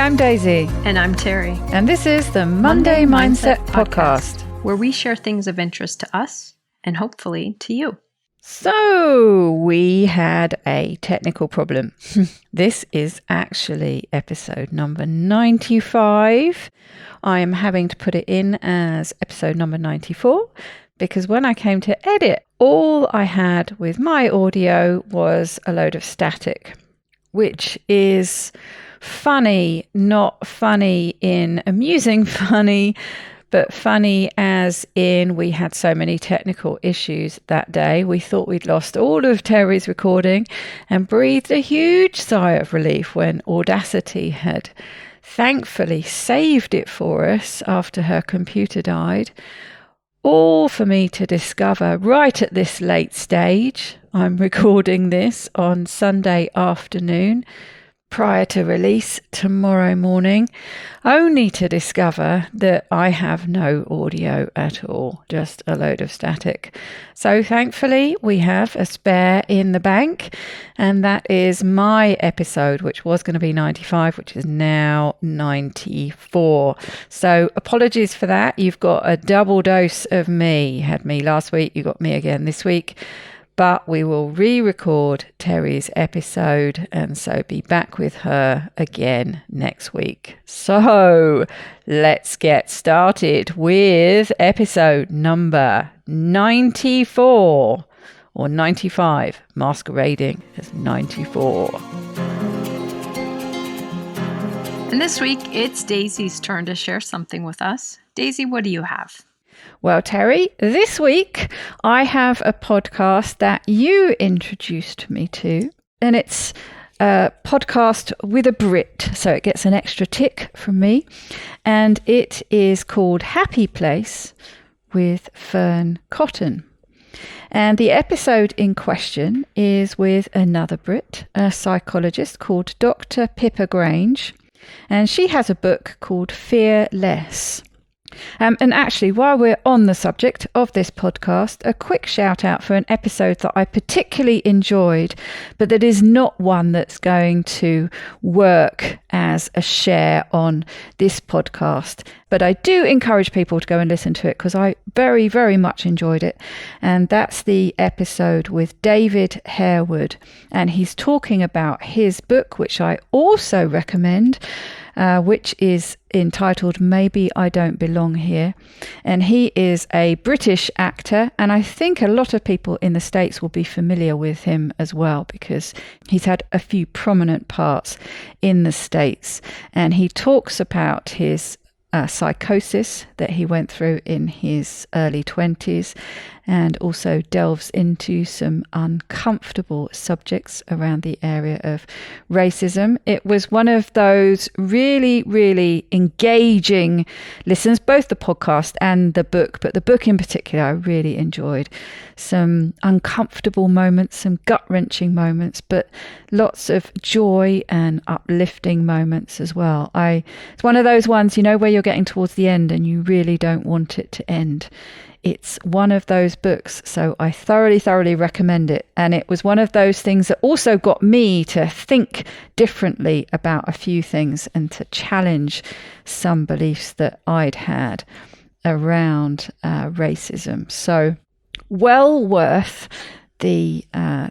I'm Daisy. And I'm Terry. And this is the Monday Mindset Podcast, where we share things of interest to us and hopefully to you. So we had a technical problem. This is actually episode number 95. I am having to put it in as episode number 94 because when I came to edit, all I had with my audio was a load of static, which is funny, not funny in amusing funny, but funny as in we had so many technical issues that day. We thought we'd lost all of Terry's recording and breathed a huge sigh of relief when Audacity had thankfully saved it for us after her computer died. All for me to discover right at this late stage. I'm recording this on Sunday afternoon prior to release tomorrow morning, only to discover that I have no audio at all, just a load of static. So thankfully we have a spare in the bank, and that is my episode, which was going to be 95, which is now 94. So apologies for that. You've got a double dose of me. You had me last week, you got me again this week. But we will re-record Terry's episode and so be back with her again next week. So let's get started with episode number 94 or 95, masquerading as 94. And this week, it's Daisy's turn to share something with us. Daisy, what do you have? Well, Terry, this week I have a podcast that you introduced me to, and it's a podcast with a Brit, so it gets an extra tick from me, and it is called Happy Place with Fearne Cotton. And the episode in question is with another Brit, a psychologist called Dr. Pippa Grange, and she has a book called Fear Less. And actually, while we're on the subject of this podcast, a quick shout out for an episode that I particularly enjoyed, but that is not one that's going to work as a share on this podcast. But I do encourage people to go and listen to it because I very, very much enjoyed it. And that's the episode with David Harewood. And he's talking about his book, which I also recommend, which is entitled Maybe I Don't Belong Here. And he is a British actor, and I think a lot of people in the States will be familiar with him as well because he's had a few prominent parts in the States. And he talks about his psychosis that he went through in his early 20s, and also delves into some uncomfortable subjects around the area of racism. It was one of those really, really engaging listens, both the podcast and the book, but the book in particular I really enjoyed. Some uncomfortable moments, some gut-wrenching moments, but lots of joy and uplifting moments as well. It's one of those ones, where you're getting towards the end and you really don't want it to end. It's one of those books, so I thoroughly recommend it. And it was one of those things that also got me to think differently about a few things and to challenge some beliefs that I'd had around racism. So well worth the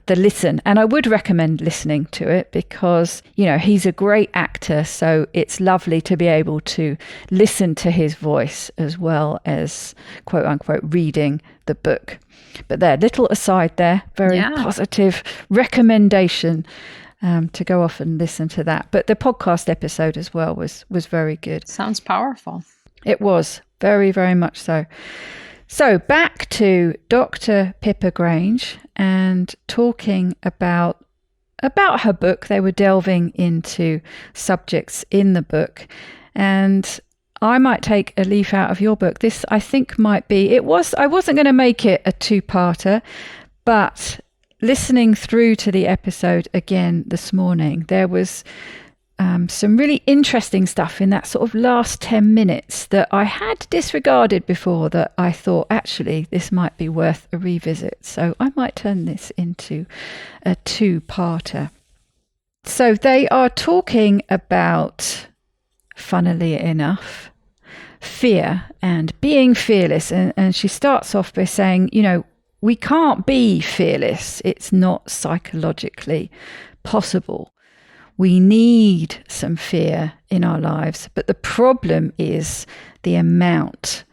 listen, and I would recommend listening to it because he's a great actor, so it's lovely to be able to listen to his voice as well as quote unquote reading the book. But there, little aside there, very positive recommendation to go off and listen to that. But the podcast episode as well was very good. Sounds powerful. It was very, very much so. So back to Dr. Pippa Grange and talking about her book. They were delving into subjects in the book, and I might take a leaf out of your book. This, I think, might be, I wasn't going to make it a two-parter, but listening through to the episode again this morning, there was some really interesting stuff in that sort of last 10 minutes that I had disregarded before, that I thought actually this might be worth a revisit. So I might turn this into a two-parter. So they are talking about funnily enough, fear and being fearless. And she starts off by saying, we can't be fearless. It's not psychologically possible. We need some fear in our lives, but the problem is the amount.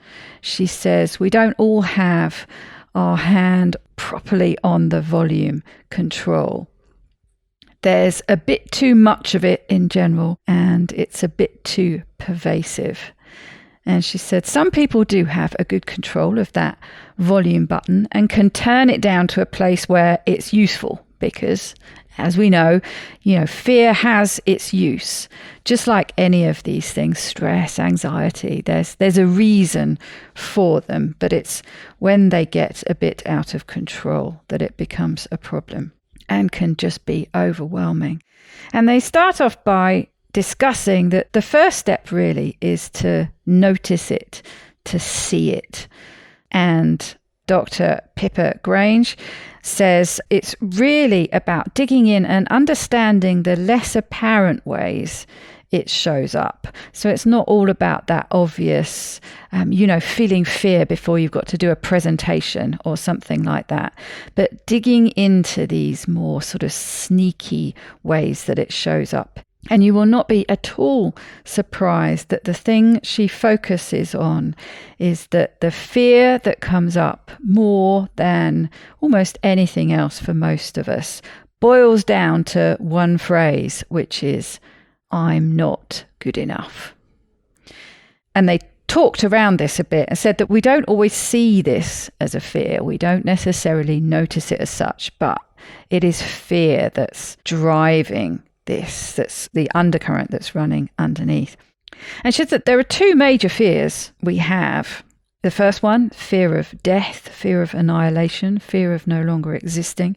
She says we don't all have our hand properly on the volume control. There's a bit too much of it in general, and it's a bit too pervasive. And she said some people do have a good control of that volume button and can turn it down to a place where it's useful because, as we know, fear has its use. Just like any of these things, stress, anxiety, there's a reason for them, but it's when they get a bit out of control that it becomes a problem and can just be overwhelming. And they start off by discussing that the first step really is to notice it, to see it. And Dr. Pippa Grange says it's really about digging in and understanding the less apparent ways it shows up. So it's not all about that obvious, feeling fear before you've got to do a presentation or something like that. But digging into these more sort of sneaky ways that it shows up. And you will not be at all surprised that the thing she focuses on is that the fear that comes up more than almost anything else for most of us boils down to one phrase, which is, I'm not good enough. And they talked around this a bit and said that we don't always see this as a fear. We don't necessarily notice it as such, but it is fear that's driving this, that's the undercurrent that's running underneath. And she said that there are two major fears we have. The first one, fear of death, fear of annihilation, fear of no longer existing.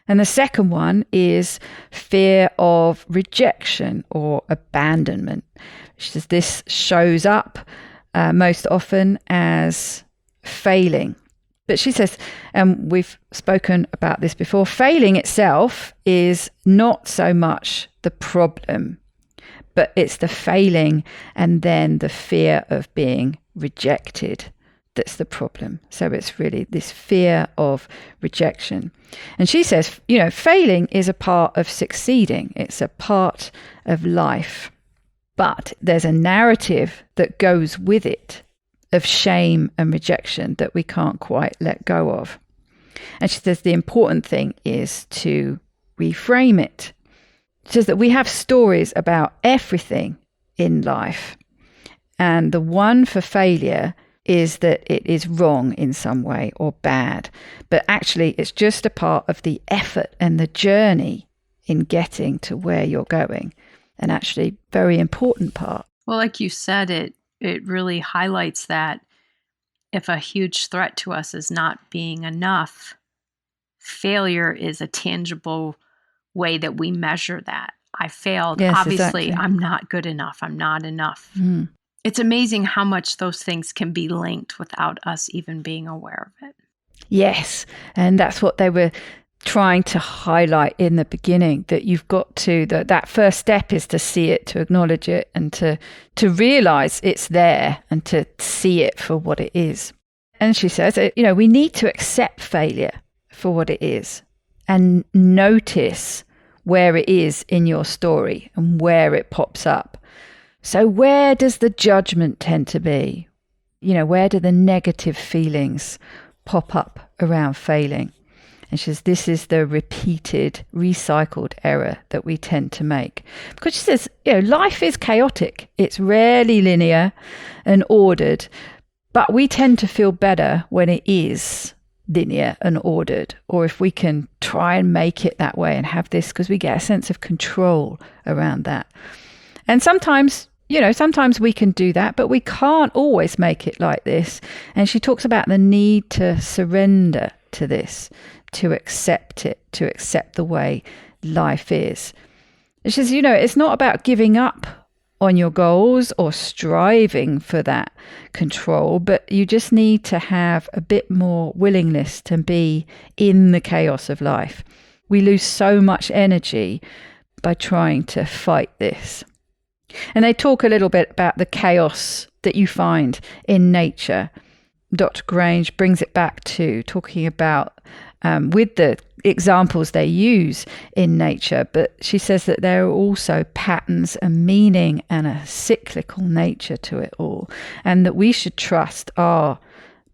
And the second one is fear of rejection or abandonment. She says this shows up most often as failing. But she says, and we've spoken about this before, failing itself is not so much the problem, but it's the failing and then the fear of being rejected that's the problem. So it's really this fear of rejection. And she says, failing is a part of succeeding. It's a part of life. But there's a narrative that goes with it of shame and rejection that we can't quite let go of. And she says the important thing is to reframe it. She says that we have stories about everything in life. And the one for failure is that it is wrong in some way or bad. But actually, it's just a part of the effort and the journey in getting to where you're going. And actually, very important part. Well, like you said, it really highlights that if a huge threat to us is not being enough, failure is a tangible way that we measure that. I failed. Yes, obviously, exactly. I'm not good enough. I'm not enough. Mm. It's amazing how much those things can be linked without us even being aware of it. Yes, and that's what they were trying to highlight in the beginning, that you've got to, that first step is to see it, to acknowledge it, and to realize it's there and to see it for what it is. And she says, we need to accept failure for what it is and notice where it is in your story and where it pops up. So where does the judgment tend to be? Where do the negative feelings pop up around failing? And she says this is the repeated, recycled error that we tend to make. Because she says, life is chaotic. It's rarely linear and ordered, but we tend to feel better when it is linear and ordered, or if we can try and make it that way and have this, because we get a sense of control around that. And sometimes we can do that, but we can't always make it like this. And she talks about the need to surrender to this, to accept it, to accept the way life is. And she says, it's not about giving up on your goals or striving for that control, but you just need to have a bit more willingness to be in the chaos of life. We lose so much energy by trying to fight this. And they talk a little bit about the chaos that you find in nature. Dr. Grange brings it back to talking about with the examples they use in nature, but she says that there are also patterns and meaning and a cyclical nature to it all, and that we should trust our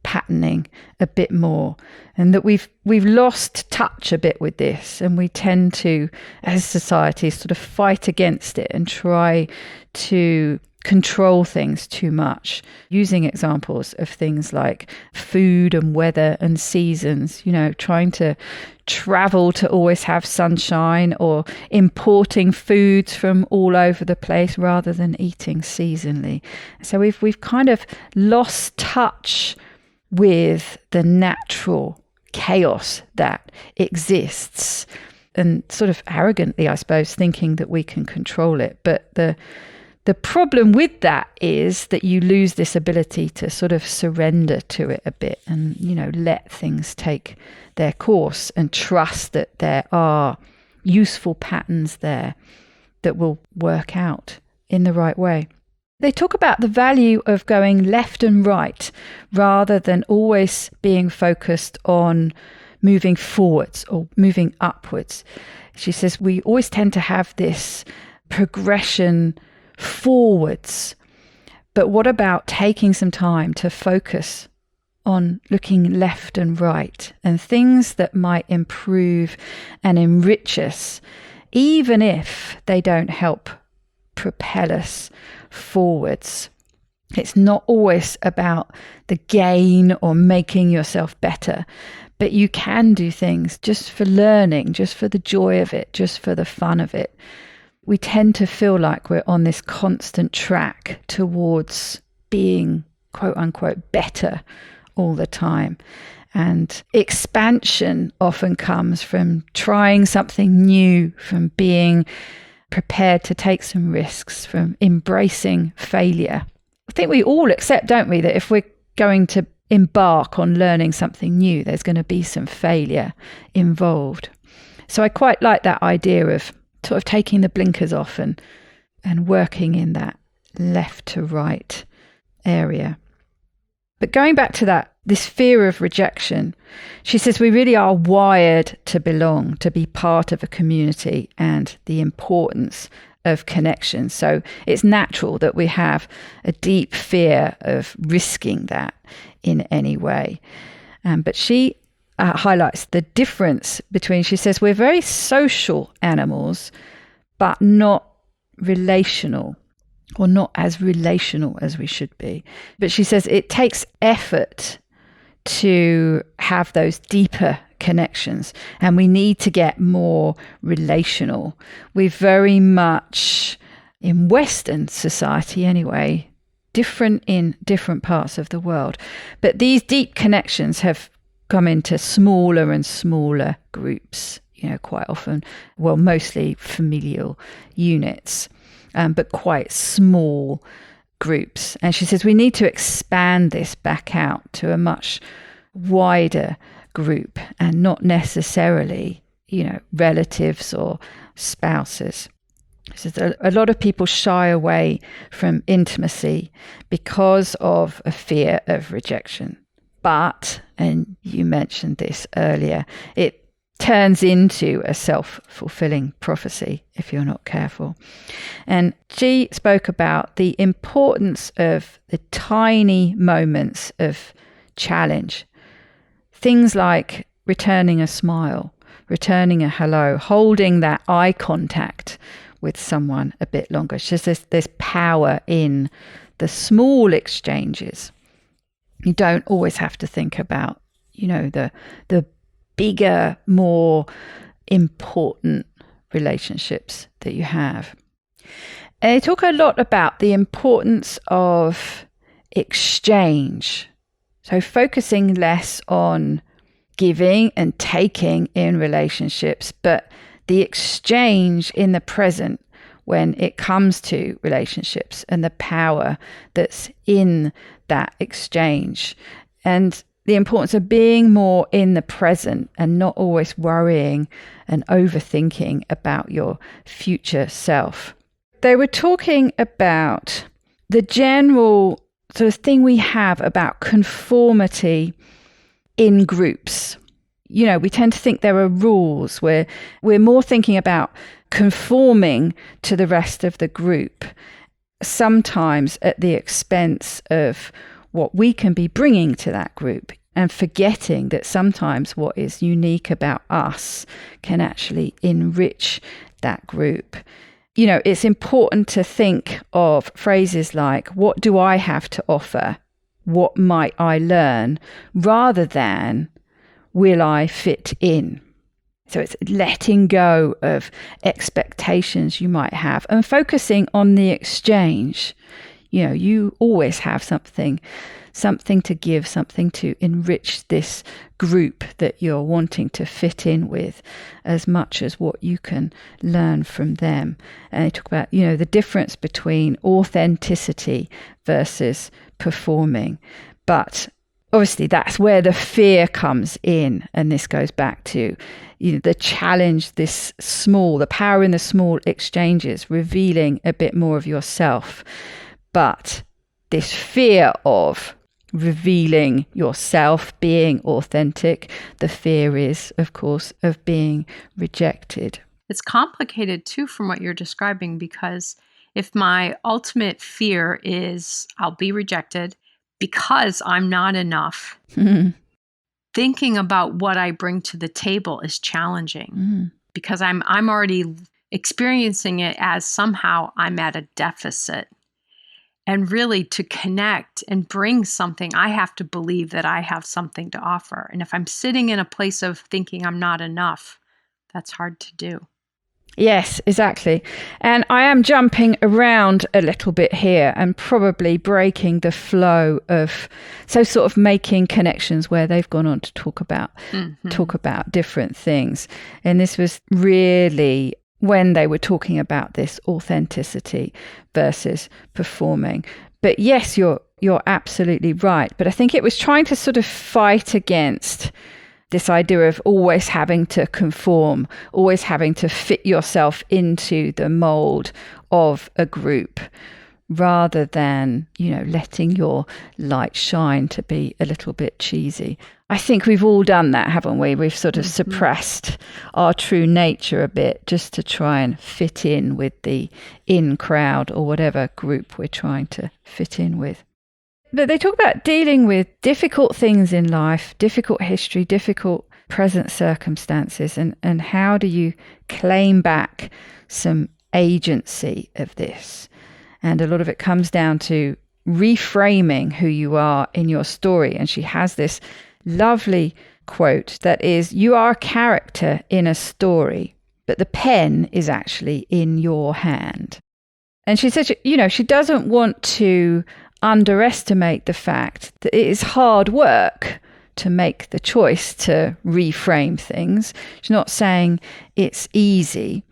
patterning a bit more, and that we've lost touch a bit with this, and we tend to, as society, sort of fight against it and try to control things too much, using examples of things like food and weather and seasons, trying to travel to always have sunshine, or importing foods from all over the place rather than eating seasonally. So we've kind of lost touch with the natural chaos that exists, and sort of arrogantly, I suppose, thinking that we can control it. But the problem with that is that you lose this ability to sort of surrender to it a bit and, let things take their course and trust that there are useful patterns there that will work out in the right way. They talk about the value of going left and right rather than always being focused on moving forwards or moving upwards. She says we always tend to have this progression forwards, but what about taking some time to focus on looking left and right and things that might improve and enrich us, even if they don't help propel us forwards. It's not always about the gain or making yourself better, but you can do things just for learning, just for the joy of it, just for the fun of it. We tend to feel like we're on this constant track towards being, quote unquote, better all the time. And expansion often comes from trying something new, from being prepared to take some risks, from embracing failure. I think we all accept, don't we, that if we're going to embark on learning something new, there's going to be some failure involved. So I quite like that idea of sort of taking the blinkers off and working in that left to right area. But going back to this fear of rejection, she says we really are wired to belong, to be part of a community, and the importance of connection. So it's natural that we have a deep fear of risking that in any way. But she highlights the difference between, she says, we're very social animals, but not relational, or not as relational as we should be. But she says it takes effort to have those deeper connections, and we need to get more relational. We very much, in Western society anyway, different in different parts of the world, but these deep connections have come into smaller and smaller groups, quite often, well, mostly familial units, but quite small groups. And she says we need to expand this back out to a much wider group, and not necessarily, relatives or spouses. She says a lot of people shy away from intimacy because of a fear of rejection. But, and you mentioned this earlier, it turns into a self-fulfilling prophecy if you're not careful. And she spoke about the importance of the tiny moments of challenge. Things like returning a smile, returning a hello, holding that eye contact with someone a bit longer. She says there's power in the small exchanges. You don't always have to think about, the bigger, more important relationships that you have. And they talk a lot about the importance of exchange. So focusing less on giving and taking in relationships, but the exchange in the present when it comes to relationships, and the power that's in that exchange, and the importance of being more in the present and not always worrying and overthinking about your future self. they were talking about the general sort of thing we have about conformity in groups. You know, we tend to think there are rules where we're more thinking about conforming to the rest of the group, sometimes at the expense of what we can be bringing to that group, and forgetting that sometimes what is unique about us can actually enrich that group. You know, it's important to think of phrases like, what do I have to offer? What might I learn? Rather than, will I fit in? So it's letting go of expectations you might have and focusing on the exchange. You know, you always have something to give, something to enrich this group that you're wanting to fit in with, as much as what you can learn from them. And they talk about, you know, the difference between authenticity versus performing. But obviously that's where the fear comes in. And this goes back to, you know, the challenge, the power in the small exchanges, revealing a bit more of yourself. But this fear of revealing yourself, being authentic, the fear is, of course, of being rejected. It's complicated too from what you're describing, because if my ultimate fear is I'll be rejected because I'm not enough, thinking about what I bring to the table is challenging because I'm already experiencing it as somehow I'm at a deficit. And really, to connect and bring something, I have to believe that I have something to offer. And if I'm sitting in a place of thinking I'm not enough, that's hard to do. Yes, exactly. And I am jumping around a little bit here and probably breaking the flow of, so sort of making connections where they've gone on to talk about different things. And this was really when they were talking about this authenticity versus performing. But yes, you're absolutely right. But I think it was trying to sort of fight against this idea of always having to conform, always having to fit yourself into the mold of a group, rather than, you know, letting your light shine, to be a little bit cheesy. I think we've all done that, haven't we? We've sort of suppressed our true nature a bit just to try and fit in with the in crowd or whatever group we're trying to fit in with. But they talk about dealing with difficult things in life, difficult history, difficult present circumstances, and how do you claim back some agency of this? And a lot of it comes down to reframing who you are in your story. And she has this lovely quote that is, you are a character in a story, but the pen is actually in your hand. And she says, you know, she doesn't want to underestimate the fact that it is hard work to make the choice to reframe things. She's not saying it's easy.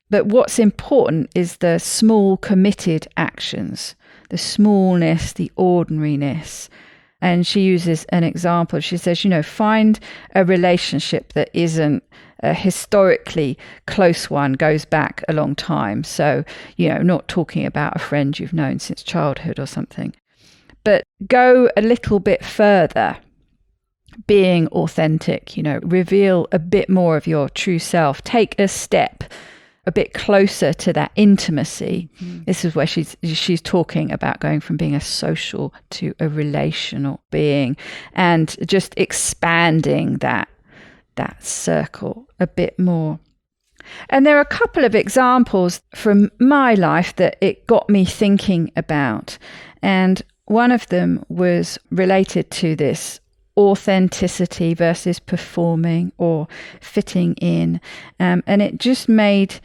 But what's important is the small committed actions, the smallness, the ordinariness. And she uses an example. She says, you know, find a relationship that isn't a historically close one, goes back a long time. So, you know, not talking about a friend you've known since childhood or something. But go a little bit further, being authentic, you know, reveal a bit more of your true self, take a step a bit closer to that intimacy. This is where she's talking about going from being a social to a relational being, and just expanding that circle a bit more. And there are a couple of examples from my life that it got me thinking about. And one of them was related to this authenticity versus performing or fitting in. And it just made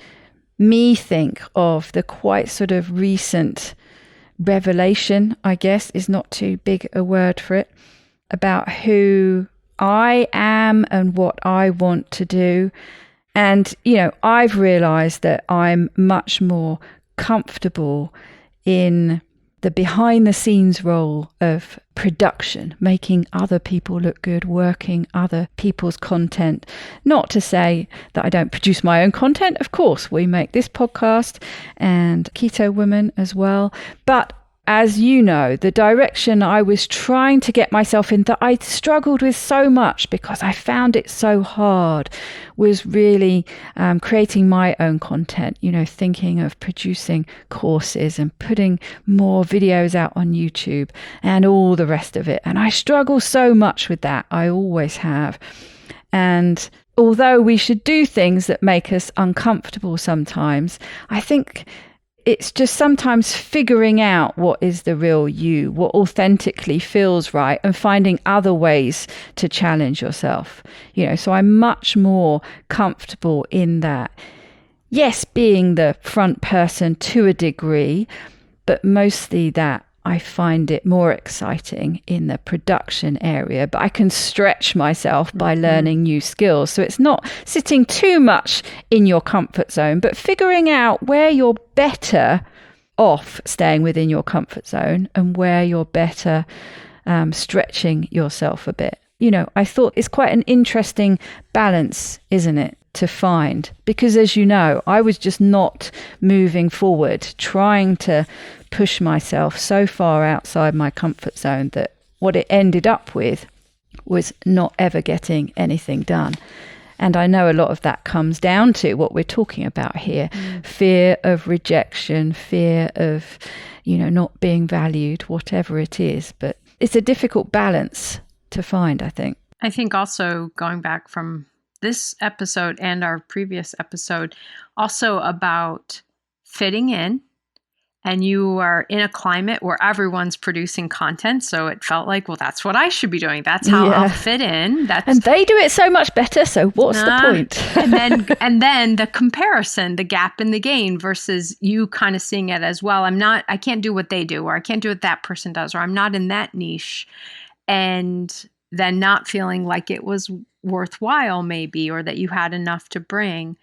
me think of the quite sort of recent revelation, I guess is not too big a word for it, about who I am and what I want to do. And, you know, I've realized that I'm much more comfortable in the behind the scenes role of production, making other people look good, working other people's content. Not to say that I don't produce my own content. Of course, we make this podcast and Keto Woman as well. But as you know, the direction I was trying to get myself in, that I struggled with so much because I found it so hard, was really creating my own content, thinking of producing courses and putting more videos out on YouTube and all the rest of it. And I struggle so much with that. I always have. And although we should do things that make us uncomfortable sometimes, I think it's just sometimes figuring out what is the real you, what authentically feels right, and finding other ways to challenge yourself. So I'm much more comfortable in that. Yes, being the front person to a degree, but mostly that I find it more exciting in the production area, but I can stretch myself by learning new skills. So it's not sitting too much in your comfort zone, but figuring out where you're better off staying within your comfort zone and where you're better stretching yourself a bit. I thought it's quite an interesting balance, isn't it, to find? Because as you know, I was just not moving forward, trying to push myself so far outside my comfort zone that what it ended up with was not ever getting anything done. And I know a lot of that comes down to what we're talking about here. Fear of rejection, fear of, not being valued, whatever it is. But it's a difficult balance to find, I think. I think also going back from this episode and our previous episode, also about fitting in. And you are in a climate where everyone's producing content. So it felt like, well, that's what I should be doing. That's how I'll fit in. And they do it so much better. So what's the point? and then the comparison, the gap in the gain versus you kind of seeing it as, well, I can't do what they do, or I can't do what that person does, or I'm not in that niche. And then not feeling like it was worthwhile maybe, or that you had enough to bring.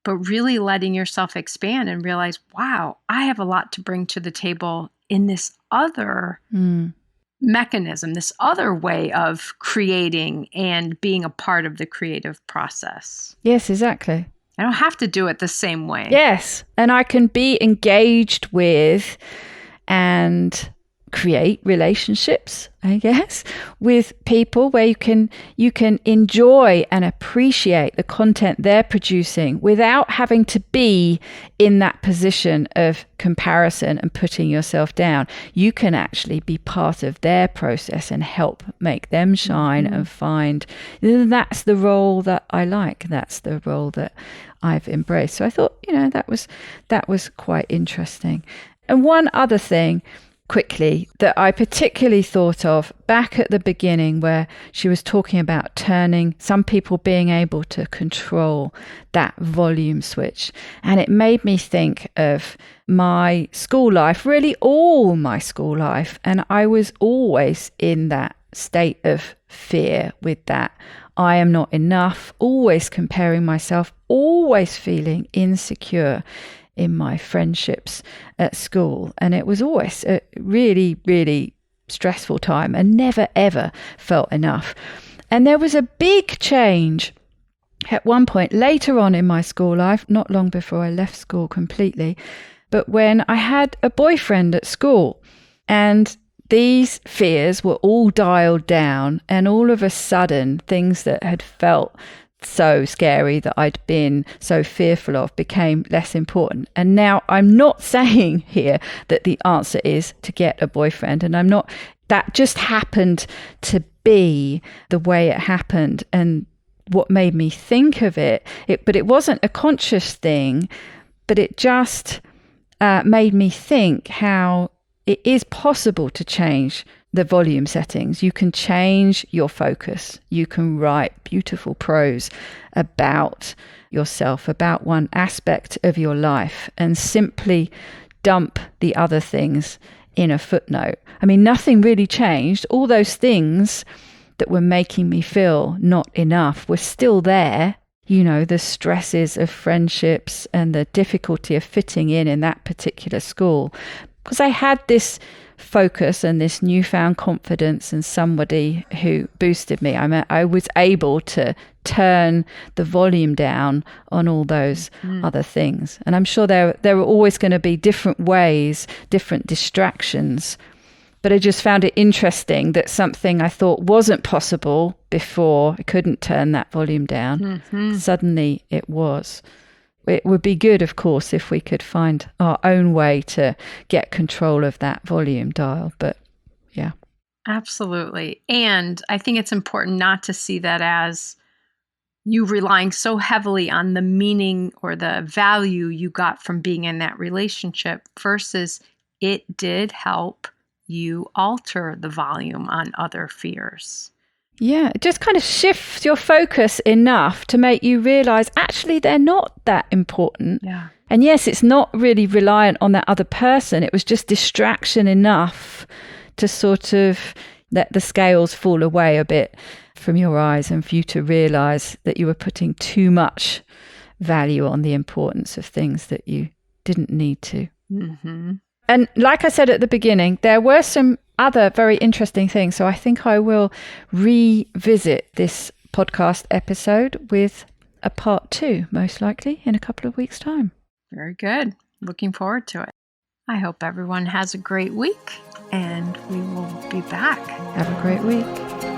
But really letting yourself expand and realize, wow, I have a lot to bring to the table in this other mechanism, this other way of creating and being a part of the creative process. Yes, exactly. I don't have to do it the same way. Yes. And I can be engaged with and create relationships, I guess, with people where you can enjoy and appreciate the content they're producing without having to be in that position of comparison and putting yourself down. You can actually be part of their process and help make them shine and find that's the role that I like. That's the role that I've embraced. So I thought, that was quite interesting. And one other thing quickly that I particularly thought of back at the beginning, where she was talking about turning some people being able to control that volume switch. And it made me think of my school life, really all my school life. And I was always in that state of fear with that. I am not enough, always comparing myself, always feeling insecure in my friendships at school. And it was always a really, really stressful time and never, ever felt enough. And there was a big change at one point later on in my school life, not long before I left school completely, but when I had a boyfriend at school, and these fears were all dialed down, and all of a sudden things that had felt so scary, that I'd been so fearful of, became less important. And now I'm not saying here that the answer is to get a boyfriend, and that just happened to be the way it happened and what made me think of it. But it wasn't a conscious thing, but it just made me think how it is possible to change the volume settings. You can change your focus. You can write beautiful prose about yourself, about one aspect of your life, and simply dump the other things in a footnote. I mean, nothing really changed. All those things that were making me feel not enough were still there. The stresses of friendships and the difficulty of fitting in that particular school. because I had this focus and this newfound confidence in somebody who boosted me. I was able to turn the volume down on all those other things. And I'm sure there were always going to be different ways, different distractions. But I just found it interesting that something I thought wasn't possible before, I couldn't turn that volume down. Suddenly it was. It would be good, of course, if we could find our own way to get control of that volume dial. But yeah. Absolutely. And I think it's important not to see that as you relying so heavily on the meaning or the value you got from being in that relationship versus it did help you alter the volume on other fears. Yeah, it just kind of shifts your focus enough to make you realize actually they're not that important. Yeah. And yes, it's not really reliant on that other person. It was just distraction enough to sort of let the scales fall away a bit from your eyes and for you to realize that you were putting too much value on the importance of things that you didn't need to. And like I said at the beginning, there were some other very interesting things. So I think I will revisit this podcast episode with a part 2, most likely in a couple of weeks' time. Very good. Looking forward to it. I hope everyone has a great week and we will be back. Have a great week.